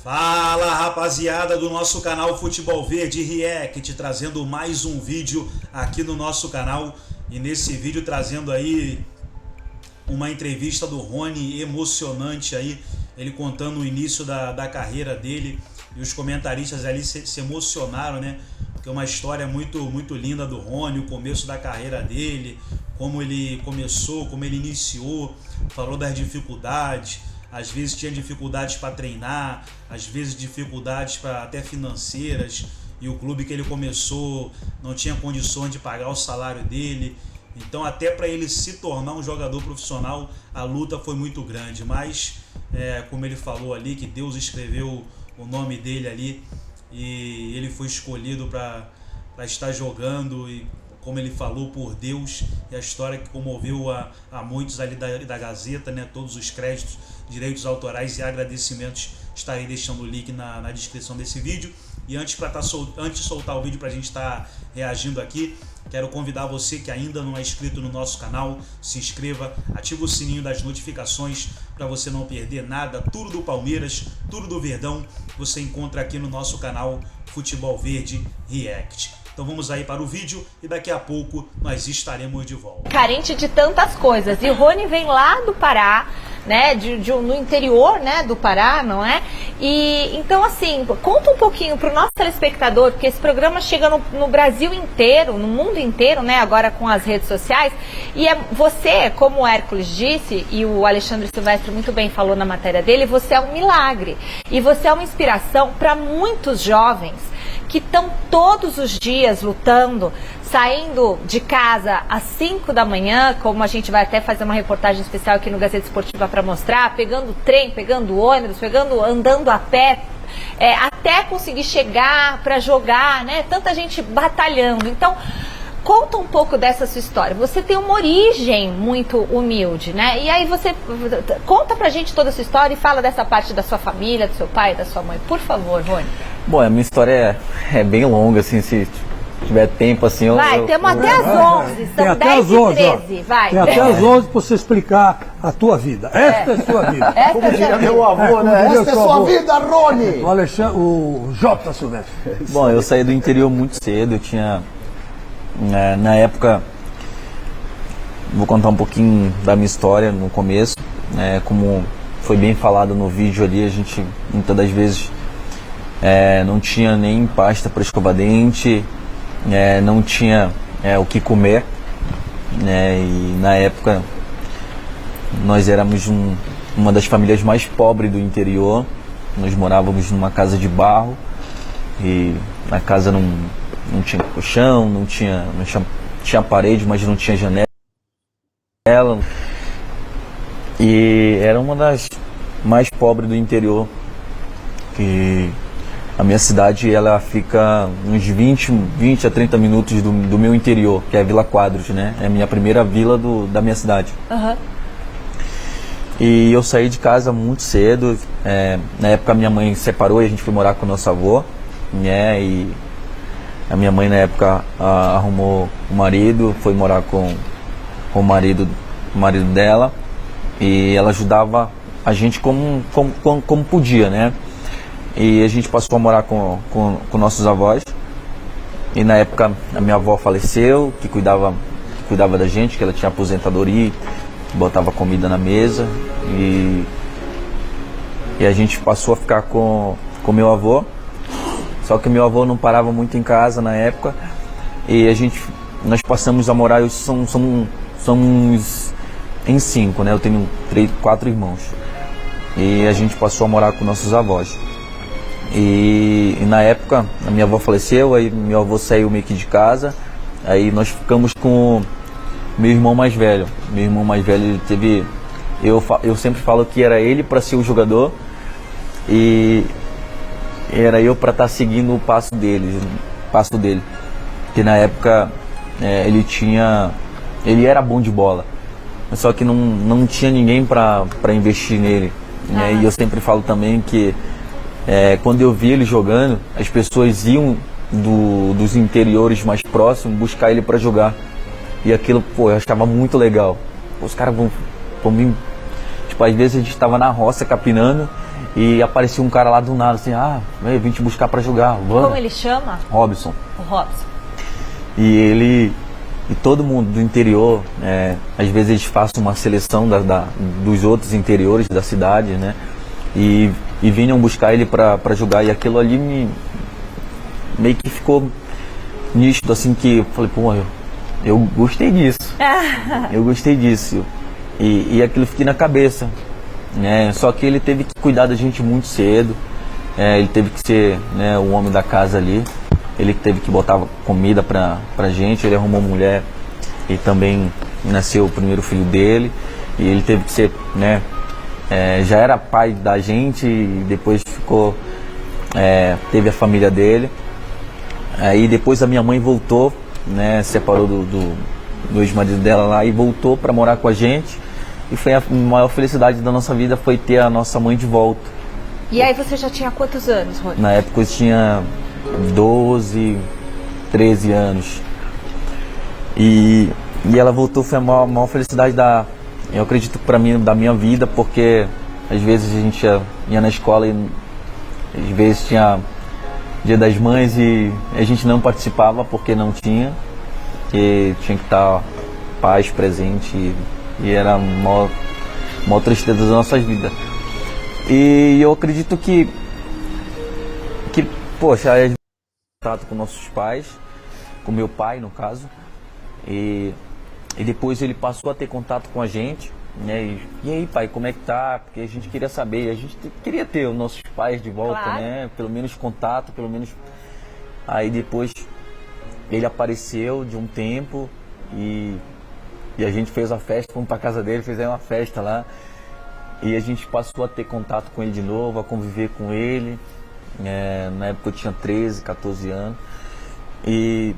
Fala, rapaziada do nosso canal Futebol Verde React, trazendo mais um vídeo aqui no nosso canal. E nesse vídeo trazendo aí uma entrevista do Rony emocionante aí, ele contando o início da carreira dele, e os comentaristas ali se emocionaram, né? Porque é uma história muito linda do Rony, o começo da carreira dele, como ele começou, como ele iniciou, falou das dificuldades. Às vezes tinha dificuldades para treinar, às vezes dificuldades até financeiras, e o clube que ele começou não tinha condições de pagar o salário dele. Então até para ele se tornar um jogador profissional, a luta foi muito grande. Mas como ele falou ali, que Deus escreveu o nome dele ali e ele foi escolhido para estar jogando, e como ele falou, por Deus, e a história que comoveu a muitos ali da Gazeta, né? Todos os créditos, direitos autorais e agradecimentos estarei deixando o link na descrição desse vídeo. E antes de soltar o vídeo para a gente estar reagindo aqui, quero convidar você que ainda não é inscrito no nosso canal, se inscreva, ativa o sininho das notificações para você não perder nada. Tudo do Palmeiras, tudo do Verdão, você encontra aqui no nosso canal Futebol Verde React. Então vamos aí para o vídeo e daqui a pouco nós estaremos de volta. Carente de tantas coisas. E o Rony vem lá do Pará, né, no interior, né, do Pará, não é? E então, assim, conta um pouquinho para o nosso telespectador, porque esse programa chega no Brasil inteiro, no mundo inteiro, né, agora com as redes sociais. E você, como o Hércules disse, e o Alexandre Silvestre muito bem falou na matéria dele, você é um milagre. E você é uma inspiração para muitos jovens que estão todos os dias lutando, saindo de casa às 5 da manhã, como a gente vai até fazer uma reportagem especial aqui no Gazeta Esportiva para mostrar, pegando trem, pegando ônibus, andando a pé, até conseguir chegar para jogar, né? Tanta gente batalhando. Então, conta um pouco dessa sua história. Você tem uma origem muito humilde, né? E aí você conta pra gente toda a sua história e fala dessa parte da sua família, do seu pai, da sua mãe. Por favor, Rony. Bom, a minha história é bem longa, assim, se tiver tempo, assim... Temos até às 11, são 10h13, vai. Tem até às 11 para você explicar a tua vida. Esta é a sua vida. Como diria meu avô, né? Esta é a sua vida, Rony! O J. Silvestre. Bom, eu saí do interior muito cedo, eu tinha... na época, vou contar um pouquinho da minha história no começo, como foi bem falado no vídeo ali, a gente muitas das vezes não tinha nem pasta para escovar dente, não tinha o que comer, e na época nós éramos uma das famílias mais pobres do interior. Nós morávamos numa casa de barro e na casa não tinha colchão, não tinha parede, mas não tinha janela. E era uma das mais pobres do interior. Que a minha cidade, ela fica uns 20 a 30 minutos do meu interior, que é a Vila Quadros, né? É a minha primeira vila da minha cidade. Uhum. E eu saí de casa muito cedo. Na época minha mãe separou e a gente foi morar com o nosso avô, né? E a minha mãe na época arrumou um marido, foi morar com o marido dela, e ela ajudava a gente como podia, né? E a gente passou a morar com nossos avós, e na época a minha avó faleceu, que cuidava da gente, que ela tinha aposentadoria, botava comida na mesa, e a gente passou a ficar com meu avô. Só que meu avô não parava muito em casa na época, e nós passamos a morar, somos em 5, né? Eu tenho 4 irmãos, e a gente passou a morar com nossos avós. E na época a minha avó faleceu, aí meu avô saiu meio que de casa, aí nós ficamos com meu irmão mais velho. Meu irmão mais velho, ele teve... Eu sempre falo que era ele para ser o jogador, e era eu para estar seguindo o passo dele. Porque na época ele era bom de bola, só que não tinha ninguém para investir nele, né? E eu sempre falo também que quando eu vi ele jogando, as pessoas iam dos interiores mais próximos buscar ele para jogar, e aquilo, eu achava muito legal. Os caras vão vir, tipo, às vezes a gente estava na roça capinando, E apareceu um cara lá do nada, assim, eu vim te buscar para jogar. Vamos. Como ele chama? Robson. O Robson. E todo mundo do interior, às vezes eles fazem uma seleção dos outros interiores da cidade, né? E vinham buscar ele para jogar. E aquilo ali meio que ficou nítido, assim, que eu falei, pô, eu gostei disso. Eu gostei disso. E aquilo fiquei na cabeça. Só que ele teve que cuidar da gente muito cedo. Ele teve que ser, o homem da casa ali. Ele teve que botar comida pra gente. Ele arrumou mulher e também nasceu o primeiro filho dele. E ele teve que ser, já era pai da gente e depois teve a família dele. Aí depois a minha mãe voltou, separou do ex-marido dela lá e voltou para morar com a gente. E foi a maior felicidade da nossa vida, foi ter a nossa mãe de volta. E aí você já tinha quantos anos, Rony? Na época eu tinha 12, 13 anos. E ela voltou, foi a maior felicidade eu acredito para mim, da minha vida, porque às vezes a gente ia na escola e às vezes tinha Dia das Mães e a gente não participava porque não tinha. E tinha que estar pais presente e era a maior tristeza das nossas vidas. E eu acredito que poxa, eu contato com nossos pais, com meu pai no caso, e depois ele passou a ter contato com a gente, e aí, pai, como é que tá? Porque a gente queria saber, a gente queria ter os nossos pais de volta, claro. Pelo menos contato, pelo menos. Aí depois ele apareceu de um tempo e a gente fez a festa, fomos pra casa dele, fizemos uma festa lá. E a gente passou a ter contato com ele de novo, a conviver com ele. Na época eu tinha 13, 14 anos. E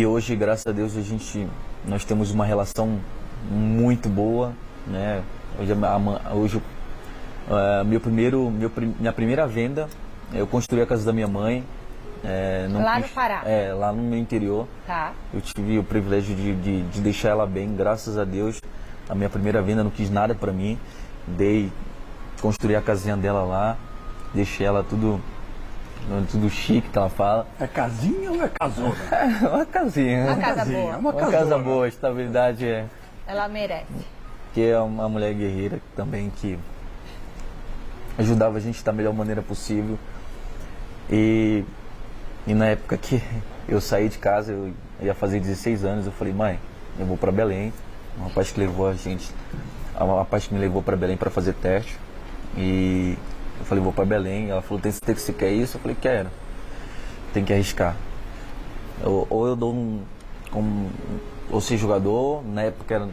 hoje, graças a Deus, nós temos uma relação muito boa, Hoje minha primeira venda, eu construí a casa da minha mãe. Lá no Pará? Lá no meu interior. Tá. Eu tive o privilégio de deixar ela bem, graças a Deus. A minha primeira venda não quis nada pra mim. Construí a casinha dela lá, deixei ela tudo chique, que ela fala. É casinha ou é casona? Uma casinha. Uma casa boa. Uma casa boa, estabilidade Ela merece. Que é uma mulher guerreira também, que ajudava a gente da melhor maneira possível. E na época que eu saí de casa, eu ia fazer 16 anos, eu falei, mãe, eu vou pra Belém. Um rapaz que levou a gente, um rapaz que me levou pra Belém pra fazer teste. E eu falei, vou pra Belém. Ela falou, tem certeza que você quer isso? Eu falei, quero. Tem que arriscar. Ou eu dou ou ser jogador, na época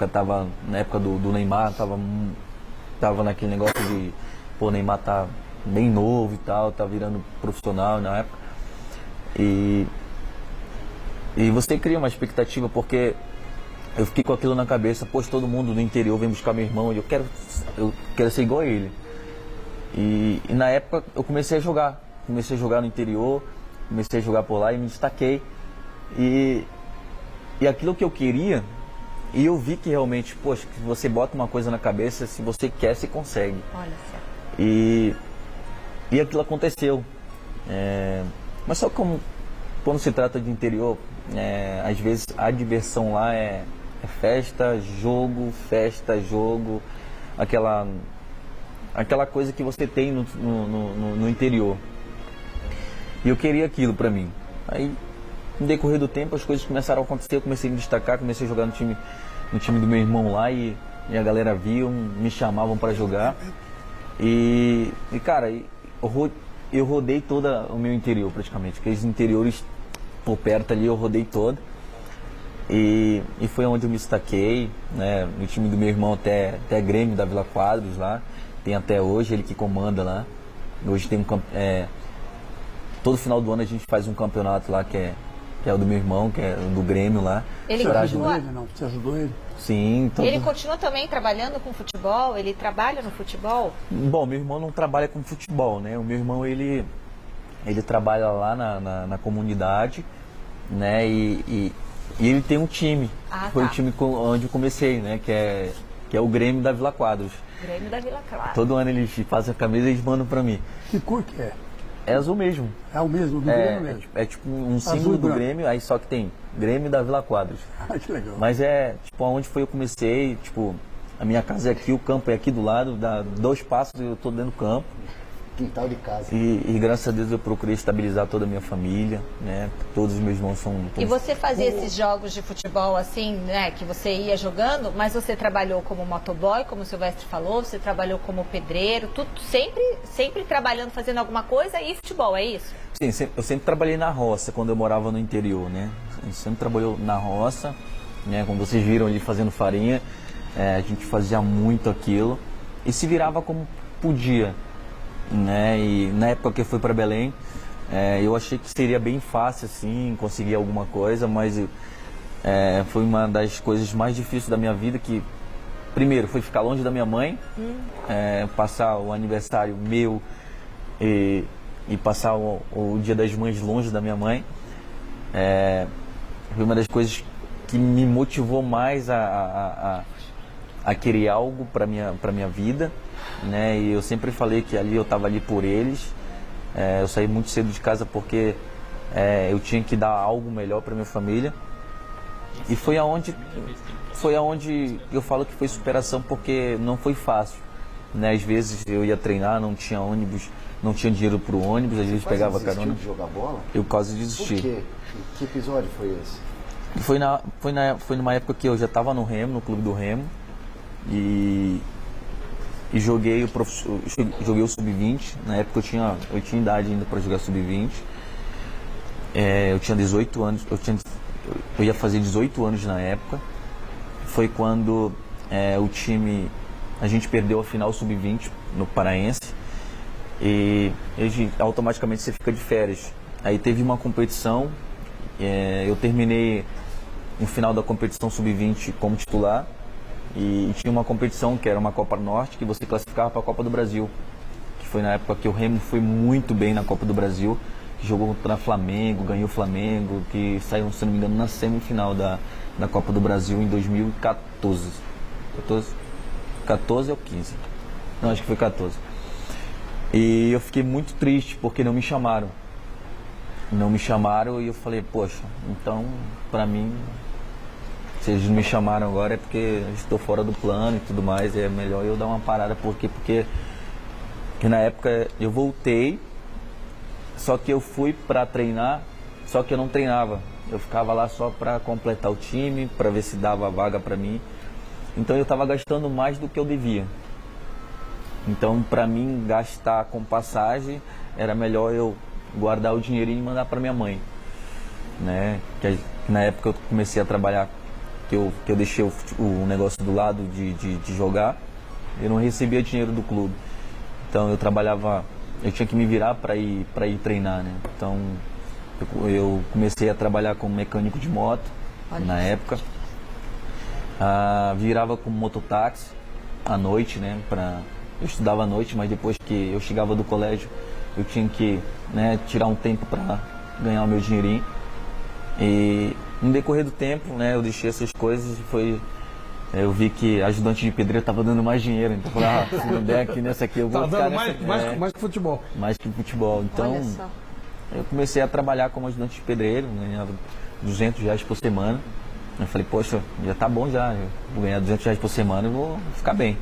tava na época do Neymar, tava naquele negócio de, o Neymar tá bem novo e tal, tá virando profissional na época. E você cria uma expectativa, porque eu fiquei com aquilo na cabeça, poxa, todo mundo do interior vem buscar meu irmão e eu quero ser igual a ele. E na época eu comecei a jogar no interior, comecei a jogar por lá e me destaquei. E aquilo que eu queria, e eu vi que realmente, poxa, que você bota uma coisa na cabeça, se você quer, você consegue. Olha só. E aquilo aconteceu. Mas só como quando se trata de interior, às vezes a diversão lá é festa, jogo, aquela coisa que você tem no interior. E eu queria aquilo pra mim. Aí, no decorrer do tempo, as coisas começaram a acontecer, eu comecei a me destacar, comecei a jogar no time do meu irmão lá, e a galera viam, me chamavam pra jogar. E cara, eu rodei todo o meu interior praticamente, aqueles interiores por perto ali eu rodei todo. E foi onde eu me destaquei, no time do meu irmão até Grêmio da Vila Quadros lá, tem até hoje, ele que comanda lá. Hoje tem todo final do ano a gente faz um campeonato lá que é o do meu irmão, que é o do Grêmio lá. Ele Você ajudou ele, não? Você ajudou ele? Sim. Ele continua também trabalhando com futebol? Ele trabalha no futebol? Bom, meu irmão não trabalha com futebol, né? O meu irmão, ele trabalha lá na comunidade, né? E ele tem um time. Foi o time onde eu comecei, né? Que é que é o Grêmio da Vila Quadros. Grêmio da Vila Quadros. Todo ano eles fazem a camisa e eles mandam pra mim. Que cor que é? É azul mesmo. É o mesmo do Grêmio mesmo? É tipo um Azul símbolo e do branco. Grêmio, aí só que tem Grêmio da Vila Quadros. Ah, que legal. Mas é, tipo, aonde foi eu comecei, tipo, a minha casa é aqui, o campo é aqui do lado, dá 2 passos e eu tô dentro do campo. Quintal de casa. E graças a Deus eu procurei estabilizar toda a minha família, né? Todos os meus irmãos são... E você fazia esses jogos de futebol assim, né, que você ia jogando, mas você trabalhou como motoboy, como o Silvestre falou, você trabalhou como pedreiro, tudo sempre trabalhando, fazendo alguma coisa e futebol, é isso? Sim, eu sempre trabalhei na roça quando eu morava no interior, né? A gente sempre trabalhou na roça, né? Como vocês viram ali fazendo farinha, a gente fazia muito aquilo e se virava como podia, né? E na época que eu fui para Belém, eu achei que seria bem fácil assim, conseguir alguma coisa, mas foi uma das coisas mais difíceis da minha vida, que primeiro foi ficar longe da minha mãe, passar o aniversário meu e passar o Dia das Mães longe da minha mãe. Foi uma das coisas que me motivou mais a querer algo para minha vida, né? E eu sempre falei que ali eu estava ali por eles. Eu saí muito cedo de casa porque eu tinha que dar algo melhor para minha família. E foi aonde eu falo que foi superação, porque não foi fácil, né? Às vezes eu ia treinar, não tinha ônibus, não tinha dinheiro para o ônibus, às vezes pegava carona. De jogar bola? Eu quase desisti. Por quê? Que episódio foi esse? Foi numa época que eu já estava no Remo, no clube do Remo, e joguei o Sub-20. Na época eu tinha idade ainda para jogar Sub-20. Eu tinha 18 anos, eu ia fazer 18 anos na época. Foi quando a gente perdeu a final Sub-20 no Paraense, e automaticamente você fica de férias. Aí teve uma competição, eu terminei no final da competição Sub-20 como titular, e tinha uma competição que era uma Copa Norte, que você classificava para a Copa do Brasil, que foi na época que o Remo foi muito bem na Copa do Brasil, que jogou contra o Flamengo, ganhou o Flamengo, que saiu, se não me engano, na semifinal da Copa do Brasil em 2014. 14 ou 15? Não, acho que foi 14. E eu fiquei muito triste porque não me chamaram. Não me chamaram, e eu falei, poxa, então pra mim, se eles me chamaram agora é porque eu estou fora do plano e tudo mais, é melhor eu dar uma parada, porque na época eu voltei, só que eu fui pra treinar, só que eu não treinava, eu ficava lá só pra completar o time, pra ver se dava vaga pra mim, então eu tava gastando mais do que eu devia. Então pra mim gastar com passagem era melhor eu guardar o dinheirinho e mandar para minha mãe, né? Que na época eu comecei a trabalhar, que eu deixei o negócio do lado de jogar, eu não recebia dinheiro do clube, então eu trabalhava, eu tinha que me virar para ir treinar, né? Então eu comecei a trabalhar como mecânico de moto. Na época, virava como mototáxi à noite, né? Eu estudava à noite, mas depois que eu chegava do colégio eu tinha que, né, tirar um tempo para ganhar o meu dinheirinho. E no decorrer do tempo, né, eu deixei essas coisas e eu vi que ajudante de pedreiro estava dando mais dinheiro, então eu falei, se não der aqui nessa aqui eu vou ficar nessa, mais que futebol. mais que futebol. Então eu comecei a trabalhar como ajudante de pedreiro, ganhava R$200 por semana. Eu falei, poxa, já tá bom já, eu vou ganhar R$200 por semana e vou ficar bem.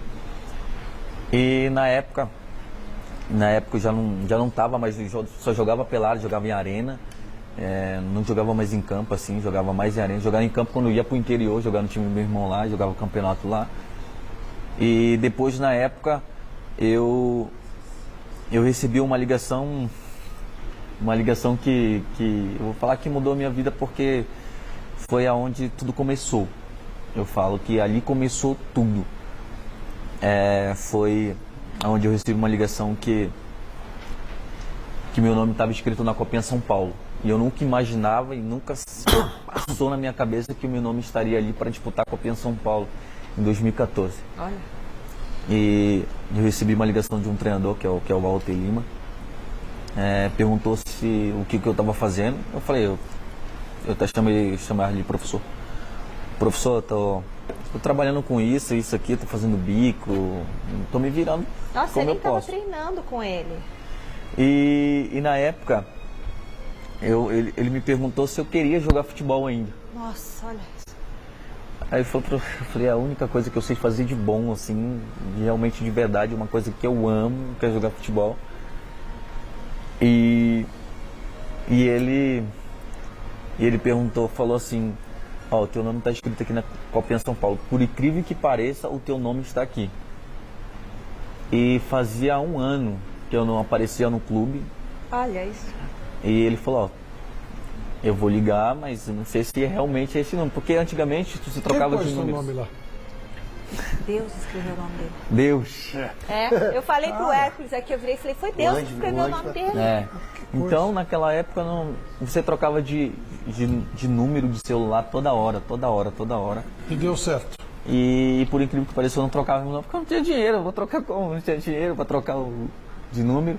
E na época eu já não tava mais, só jogava pelado, jogava em arena, não jogava mais em campo assim, jogava mais em arena, jogava em campo quando eu ia pro interior, jogava no time do meu irmão lá, jogava o campeonato lá. E depois, na época, eu recebi uma ligação que eu vou falar que mudou a minha vida, porque foi aonde tudo começou. Eu falo que ali começou tudo. Foi onde eu recebi uma ligação que meu nome estava escrito na Copinha São Paulo. E eu nunca imaginava e nunca passou na minha cabeça que o meu nome estaria ali para disputar a Copinha São Paulo em 2014. Olha. E eu recebi uma ligação de um treinador, que é o Walter Lima. Perguntou o que eu estava fazendo. Eu falei, eu até chamei de professor. Professor, tô trabalhando com isso aqui, tô fazendo bico, tô me virando Nossa, como você eu nem tava posso. treinando com ele. E na época, ele me perguntou se eu queria jogar futebol ainda. Nossa, olha isso. Aí eu falei, a única coisa que eu sei fazer de bom, assim, realmente de verdade, uma coisa que eu amo, que é jogar futebol. E ele perguntou, falou assim, ó, o teu nome está escrito aqui na Copinha São Paulo. Por incrível que pareça, o teu nome está aqui. E fazia 1 ano que eu não aparecia no clube. Olha isso. E ele falou, ó, eu vou ligar, mas eu não sei se realmente é esse nome. Porque antigamente tu se trocava de Quem pôs seu números. nome lá? Deus escreveu o nome dele. Deus. Eu falei pro Hércules aqui, eu virei e falei, foi Deus que escreveu o nome dele. É. Então, naquela época, você trocava de número de celular toda hora. E deu certo. E por incrível que pareça, eu não trocava meu nome, porque eu não tinha dinheiro. Eu vou trocar como? Não tinha dinheiro para trocar de número.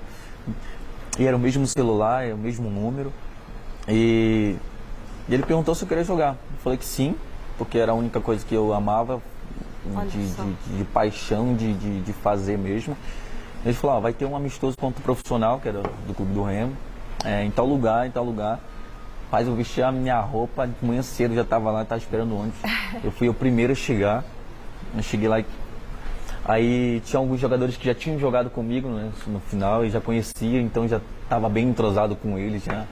E era o mesmo celular, era o mesmo número. E ele perguntou se eu queria jogar. Eu falei que sim, porque era a única coisa que eu amava, de paixão, de fazer mesmo. Ele falou, vai ter um amistoso contra o profissional, que era do Clube do Remo, em tal lugar. Rapaz, eu vesti a minha roupa, de manhã cedo já estava lá, estava esperando o ônibus. Eu fui o primeiro a chegar. Eu cheguei lá e... Aí tinha alguns jogadores que já tinham jogado comigo, né, no final, e já conhecia, então já estava bem entrosado com eles já.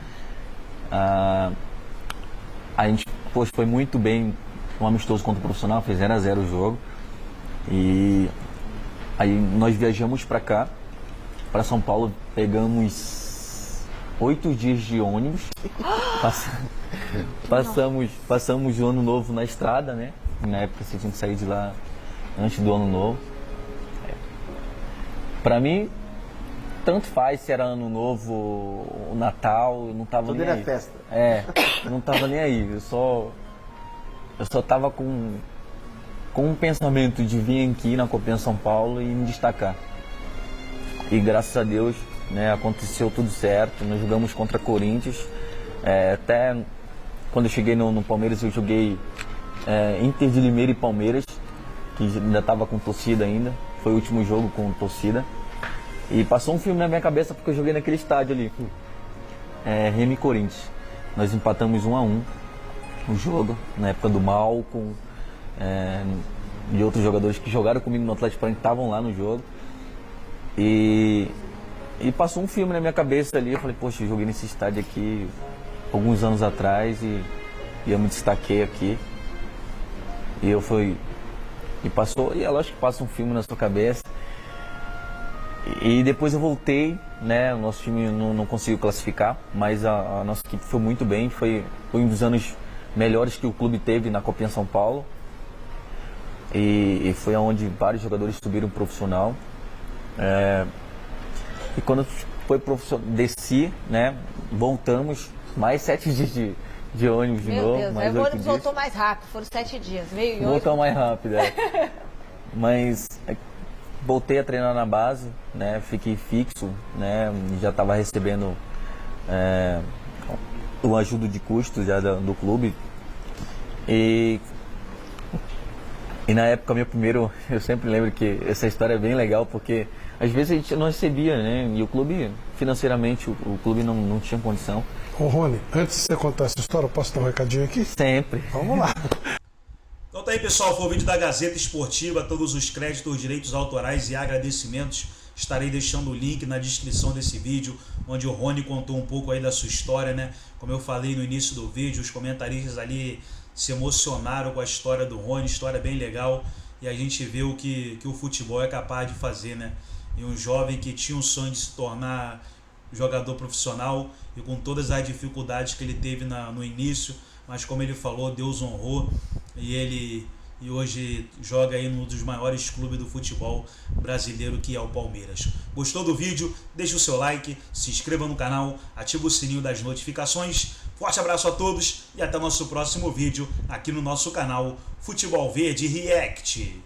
A gente, poxa, foi muito bem um amistoso contra o profissional, fez 0-0 o jogo. E aí nós viajamos para cá, para São Paulo, pegamos 8 dias de ônibus, passamos o ano novo na estrada, né? Na época você tinha que sair de lá antes do ano novo. Para mim, tanto faz se era ano novo ou Natal, eu não tava Tudo nem era aí. festa. Eu não tava nem aí, eu só tava com um pensamento de vir aqui na Copinha São Paulo e me destacar. E graças a Deus, né, aconteceu tudo certo, nós jogamos contra Corinthians, até quando eu cheguei no Palmeiras eu joguei Inter de Limeira e Palmeiras, que ainda estava com torcida ainda, foi o último jogo com torcida. E passou um filme na minha cabeça porque eu joguei naquele estádio ali, Remo e Corinthians. Nós empatamos 1-1 o jogo, na época do Malcom, e outros jogadores que jogaram comigo no Atlético Paranaense estavam lá no jogo. E passou um filme na minha cabeça ali, eu falei, poxa, eu joguei nesse estádio aqui alguns anos atrás e eu me destaquei aqui. E eu fui... E passou, e é lógico que passa um filme na sua cabeça. E depois eu voltei, né? O nosso time não conseguiu classificar, mas a nossa equipe foi muito bem. Foi um dos anos melhores que o clube teve na Copinha São Paulo. E foi onde vários jogadores subiram profissional. E quando foi profissional, desci, né? Voltamos, mais 7 dias de ônibus de novo. Meu Deus, mais o 8 ônibus dias. voltou mais rápido, foram 7 dias. Veio e Voltou mais rápido, Mas voltei a treinar na base, né? Fiquei fixo, né? Já estava recebendo o ajuda de custos já do clube. E na época, meu primeiro, eu sempre lembro que essa história é bem legal, porque às vezes a gente não recebia, né? E o clube, financeiramente, o clube não tinha condição. Ô Rony, antes de você contar essa história, eu posso dar um recadinho aqui? Sempre. Vamos lá. Então tá aí, pessoal, foi o vídeo da Gazeta Esportiva, todos os créditos, direitos autorais e agradecimentos. Estarei deixando o link na descrição desse vídeo, onde o Rony contou um pouco aí da sua história, né? Como eu falei no início do vídeo, os comentaristas ali se emocionaram com a história do Rony, história bem legal, e a gente vê o que o futebol é capaz de fazer, né? E um jovem que tinha um sonho de se tornar jogador profissional, e com todas as dificuldades que ele teve no início, mas como ele falou, Deus honrou, e hoje joga aí num dos maiores clubes do futebol brasileiro, que é o Palmeiras. Gostou do vídeo? Deixa o seu like, se inscreva no canal, ativa o sininho das notificações. Forte abraço a todos e até o nosso próximo vídeo aqui no nosso canal Futebol Verde React.